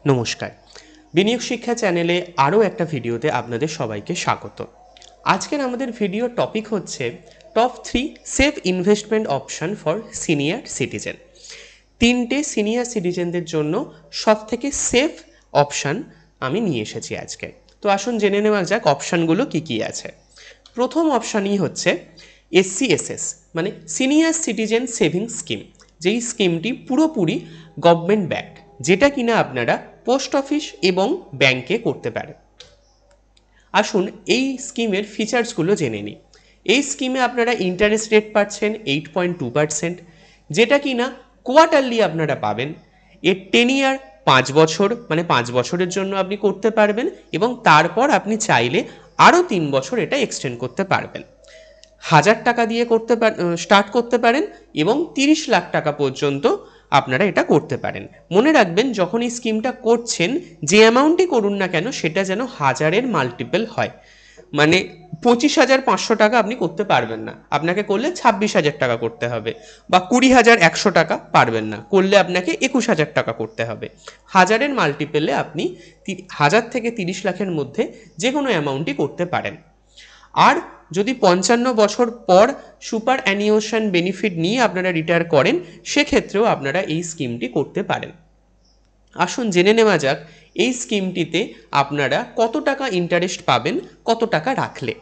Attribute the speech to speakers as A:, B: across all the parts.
A: নমস্কার, বিনিয়োগ শিক্ষা চ্যানেলে আরও একটা ভিডিওতে আপনাদের সবাইকে স্বাগত। আজকের আমাদের ভিডিও টপিক হচ্ছে top 3 safe investment option for senior citizen. তিনটে সিনিয়র সিটিজেনদের জন্য সবথেকে সেফ অপশান আমি নিয়ে এসেছি আজকে। তো আসুন জেনে নেওয়া যাক অপশানগুলো কী কী আছে। প্রথম অপশানই হচ্ছে SCSS মানে সিনিয়র সিটিজেন সেভিংস স্কিম, যেই স্কিমটি পুরোপুরি গভর্নমেন্ট ব্যাকড, যেটা কিনা আপনারা পোস্ট অফিস এবং ব্যাংকে করতে পারেন। আসুন এই স্কিমের ফিচার্সগুলো জেনে নিই। এই স্কিমে আপনারা ইন্টারেস্ট রেট পাচ্ছেন 8.2%, যেটা কিনা কোয়ার্টারলি আপনারা পাবেন। এর টেনিয়ার 5 বছর, মানে 5 বছরের জন্য আপনি করতে পারবেন এবং তারপর আপনি চাইলে আরও 3 বছর এটা এক্সটেন্ড করতে পারবেন। 1000 টাকা দিয়ে স্টার্ট করতে পারেন এবং 30 লাখ টাকা পর্যন্ত আপনারা এটা করতে পারেন। মনে রাখবেন, যখন এই স্কিমটা করছেন যে অ্যামাউন্টই করুন না কেন সেটা যেন 1000-এর মাল্টিপল হয়। মানে 25,500 টাকা আপনি করতে পারবেন না, আপনাকে করলে 26,000 টাকা করতে হবে, বা 20,100 টাকা পারবেন না, করলে আপনাকে 21,000 টাকা করতে হবে। 1000-এর মাল্টিপলে আপনি 1000 থেকে 30 লাখের মধ্যে যে কোনো অ্যামাউন্টই করতে পারেন। আর যদি 55 বছর পর সুপার অ্যানিউশন বেনিফিট নিয়ে আপনারা রিটায়ার করেন, সেক্ষেত্রেও আপনারা এই স্কিমটি করতে পারেন। আসুন জেনে নেওয়া যাক এই স্কিমটিতে আপনারা কত টাকা ইন্টারেস্ট পাবেন কত টাকা রাখলে।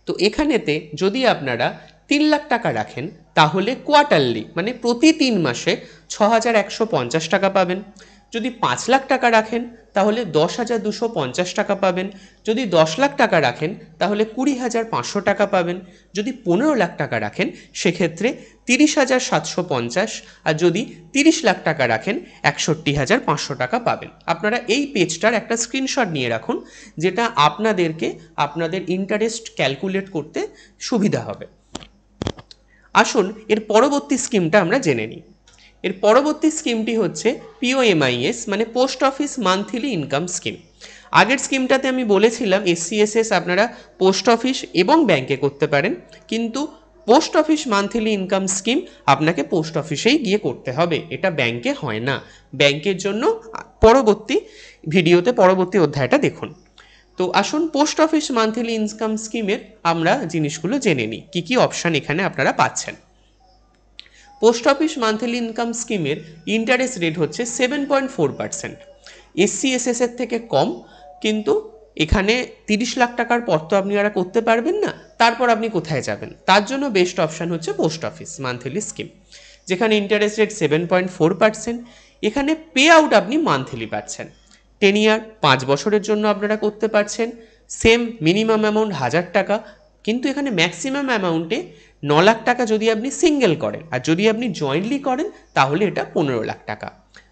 A: তো এখানেতে যদি আপনারা 3 লাখ টাকা রাখেন তাহলে কোয়ার্টারলি মানে প্রতি 3 মাসে 6,150 টাকা পাবেন। যদি 5 লাখ টাকা রাখেন তাহলে 10,250 টাকা পাবেন। যদি 10 লাখ টাকা রাখেন তাহলে 20,500 টাকা পাবেন। যদি 15 লাখ টাকা রাখেন সেক্ষেত্রে 30,750, আর যদি 30 লাখ টাকা রাখেন 61,500 টাকা পাবেন। আপনারা এই পেজটার একটা স্ক্রিনশট নিয়ে রাখুন, যেটা আপনাদেরকে আপনাদের ইন্টারেস্ট ক্যালকুলেট করতে সুবিধা হবে। আসুন এর পরবর্তী স্কিমটা আমরা জেনে নিই। এর পরবর্তী স্কিমটি হচ্ছে POMIS মানে post office monthly income scheme. আগের স্কিমটাতে আমি বলেছিলাম SCSS আপনারা পোস্ট অফিস এবং ব্যাংকে করতে পারেন, কিন্তু post office monthly income scheme আপনাকে পোস্ট অফিসেই গিয়ে করতে হবে, এটা ব্যাংকে হয় না। ব্যাংকের জন্য পরবর্তী ভিডিওতে পরবর্তী অধ্যায়টা দেখুন। তো আসুন পোস্ট অফিস মান্থলি ইনকাম স্কিমের আমরা জিনিসগুলো জেনে নিই, কী কী অপশান এখানে আপনারা পাচ্ছেন। পোস্ট অফিস মান্থলি ইনকাম স্কিমের ইন্টারেস্ট রেট হচ্ছে 7.4%। SCSS এর থেকে কম, কিন্তু এখানে 30 লাখ টাকার পর তো আপনি আর করতে পারবেন না, তারপর আপনি কোথায় যাবেন? তার জন্য বেস্ট অপশান হচ্ছে পোস্ট অফিস মান্থলি স্কিম, যেখানে ইন্টারেস্ট রেট 7.4%। এখানে পে আউট আপনি মান্থলি পাচ্ছেন। টেনিয়ার 5 বছরের জন্য আপনারা করতে পারছেন। সেম মিনিমাম অ্যামাউন্ট 1000 টাকা, কিন্তু এখানে ম্যাক্সিমাম অ্যামাউন্টে 9 লাখ টাকা যদি আপনি সিঙ্গেল করেন, আর যদি আপনি জয়েন্টলি করেন তাহলে এটা 15 লাখ টাকা।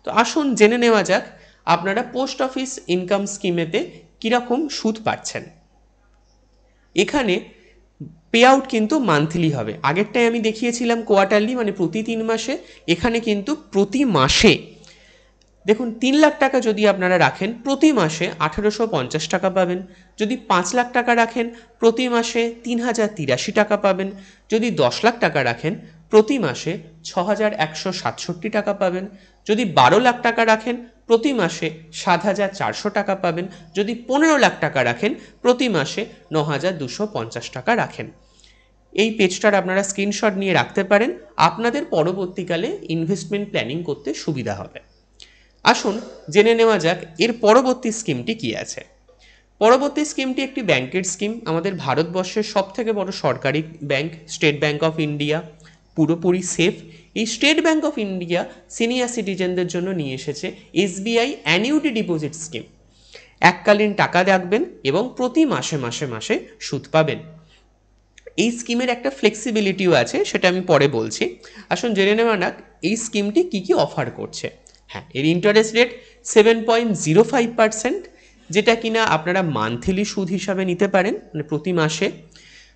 A: তো আসুন জেনে নেওয়া যাক আপনারা পোস্ট অফিস ইনকাম স্কিমেতে কীরকম সুদ পাচ্ছেন। এখানে পে আউট কিন্তু মান্থলি হবে, আগেরটাই আমি দেখিয়েছিলাম কোয়ার্টারলি মানে প্রতি 3 মাসে, এখানে কিন্তু প্রতি মাসে। দেখুন 3 লাখ টাকা যদি আপনারা রাখেন প্রতি মাসে 1,850 টাকা পাবেন। যদি 5 লাখ টাকা রাখেন প্রতি মাসে 3,083 টাকা পাবেন। যদি 10 লাখ টাকা রাখেন প্রতি মাসে 6,167 টাকা পাবেন। যদি 12 লাখ টাকা রাখেন প্রতি মাসে 7,400 টাকা পাবেন। যদি 15 লাখ টাকা রাখেন প্রতি মাসে 9,250 টাকা রাখেন। এই পেজটার আপনারা স্ক্রিনশট নিয়ে রাখতে পারেন, আপনাদের পরবর্তীকালে ইনভেস্টমেন্ট প্ল্যানিং করতে সুবিধা হবে। আসুন জেনে নেওয়া যাক এর পরবর্তী স্কিমটি কী আছে। পরবর্তী স্কিমটি একটি ব্যাংকের স্কিম, আমাদের ভারতবর্ষের সবথেকে বড় সরকারি bank state bank of India, পুরোপুরি সেফ। এই state bank of India senior সিটিজেনদের জন্য নিয়ে এসেছে SBI অ্যানিউটি ডিপোজিট স্কিম। এককালীন টাকা রাখবেন এবং প্রতি মাসে মাসে মাসে সুদ পাবেন। এই স্কিমের একটা ফ্লেক্সিবিলিটিও আছে, সেটা আমি পরে বলছি। আসুন জেনে নেওয়া যাক এই স্কিমটি কী কী অফার করছে। হ্যাঁ, এর ইন্টারেস্ট রেট 7.05%, যেটা কিনা আপনারা মান্থলি সুদ হিসাবে নিতে পারেন, মানে প্রতি মাসে,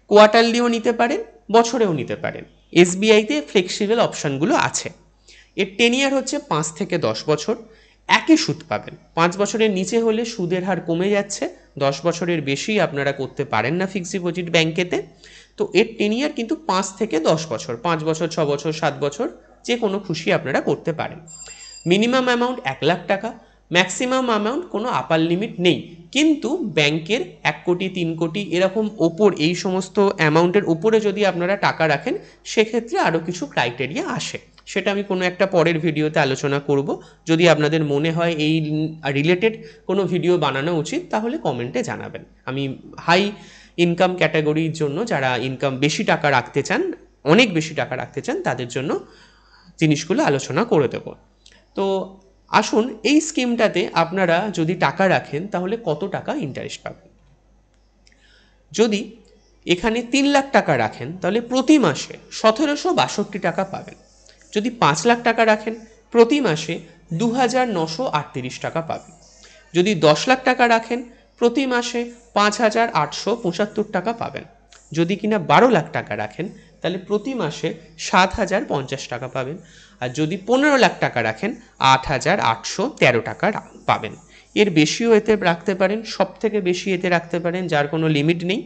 A: কোয়ার্টারলিও নিতে পারেন, বছরেও নিতে পারেন। SBIতে ফ্লেক্সিবল অপশানগুলো আছে। এর টেনিয়ার হচ্ছে 5 থেকে 10 বছর, একই সুদ পাবেন। 5 বছরের নিচে হলে সুদের হার কমে যাচ্ছে, 10 বছরের বেশি আপনারা করতে পারেন না ফিক্সড ডিপোজিট ব্যাংকেতে। তো এর টেনিয়ার কিন্তু 5 থেকে 10 বছর, 5 বছর, 6 বছর, 7 বছর, যে কোনো খুশি আপনারা করতে পারেন। মিনিমাম অ্যামাউন্ট 1,00,000 টাকা, ম্যাক্সিমাম অ্যামাউন্ট কোনো আপার লিমিট নেই, কিন্তু ব্যাংকের 1 কোটি 3 কোটি এরকম ওপর এই সমস্ত অ্যামাউন্টের উপরে যদি আপনারা টাকা রাখেন সেক্ষেত্রে আরও কিছু ক্রাইটেরিয়া আসে, সেটা আমি কোনো একটা পরের ভিডিওতে আলোচনা করব। যদি আপনাদের মনে হয় এই রিলেটেড কোনো ভিডিও বানানো উচিত তাহলে কমেন্টে জানাবেন। আমি হাই ইনকাম ক্যাটাগরির জন্য, যারা ইনকাম বেশি টাকা রাখতে চান, অনেক বেশি টাকা রাখতে চান, তাদের জন্য জিনিসগুলো আলোচনা করে দেব। তো আসুন এই স্কিমটাতে আপনারা যদি টাকা রাখেন তাহলে কত টাকা ইন্টারেস্ট পাবেন। যদি এখানে 3,00,000 টাকা রাখেন তাহলে প্রতি মাসে 1,762 টাকা পাবেন। যদি 5,00,000 টাকা রাখেন প্রতি মাসে 2,938 টাকা পাবেন। যদি 10,00,000 টাকা রাখেন প্রতি মাসে 5,875 টাকা পাবেন। যদি কিনা 12,00,000 টাকা রাখেন তাহলে প্রতি মাসে 7,050 টাকা পাবেন। আর যদি 15,00,000 টাকা রাখেন 8,813 টাকা পাবেন। এর বেশিও এতে রাখতে পারেন, সব থেকে বেশি এতে রাখতে পারেন, যার কোনো লিমিট নেই,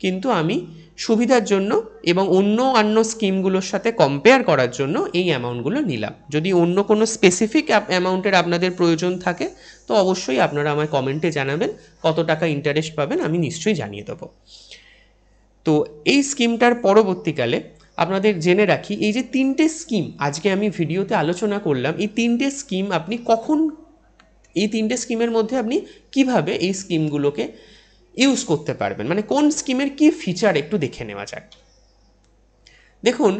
A: কিন্তু আমি সুবিধার জন্য এবং অন্য স্কিমগুলোর সাথে কম্পেয়ার করার জন্য এই অ্যামাউন্টগুলো নিলাম। যদি অন্য কোনো স্পেসিফিক অ্যামাউন্টের আপনাদের প্রয়োজন থাকে তো অবশ্যই আপনারা আমায় কমেন্টে জানাবেন কত টাকা ইন্টারেস্ট পাবেন, আমি নিশ্চয়ই জানিয়ে দেবো। তো এই স্কিমটার পরবর্তীকালে আপনাদের জেনে রাখি, এই যে 3টে স্কিম আজকে আমি ভিডিওতে আলোচনা করলাম, এই 3টে স্কিম আপনি কখন, এই 3টে স্কিমের মধ্যে আপনি কিভাবে এই স্কিমগুলোকে ইউজ করতে পারবেন, মানে কোন স্কিমের কি ফিচার একটু দেখে নেওয়া যাক। দেখুন,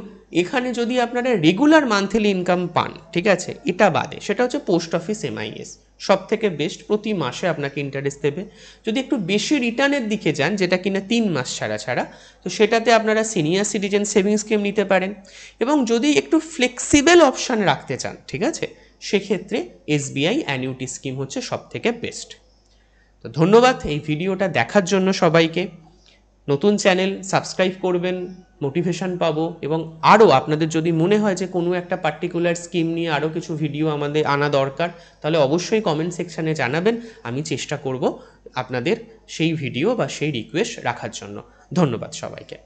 A: এখানে যদি আপনারা রেগুলার মান্থলি ইনকাম পান, ঠিক আছে, এটা বাদে, সেটা হচ্ছে পোস্ট অফিস MIS সব থেকে বেস্ট, প্রতি মাসে আপনাকে ইন্টারেস্ট দেবে। যদি একটু বেশি রিটার্নের দিকে যান, যেটা কিনা 3 মাস ছাড়া ছাড়া, তো সেটাতে আপনারা সিনিয়র সিটিজেন সেভিংস স্কিম নিতে পারেন। এবং যদি একটু ফ্লেক্সিবল অপশান রাখতে চান, ঠিক আছে, সেক্ষেত্রে SBI অ্যানিউটি স্কিম হচ্ছে সব থেকে বেস্ট। তো ধন্যবাদ এই ভিডিওটা দেখার জন্য সবাইকে। নতুন চ্যানেল সাবস্ক্রাইব করবেন, মোটিভেশন পাবো। এবং আরও আপনাদের যদি মনে হয় যে কোনো একটা পার্টিকুলার স্কিম নিয়ে আরও কিছু ভিডিও আমাদের আনা দরকার, তাহলে অবশ্যই কমেন্ট সেকশানে জানাবেন, আমি চেষ্টা করব আপনাদের সেই ভিডিও বা সেই রিকোয়েস্ট রাখার জন্য। ধন্যবাদ সবাইকে।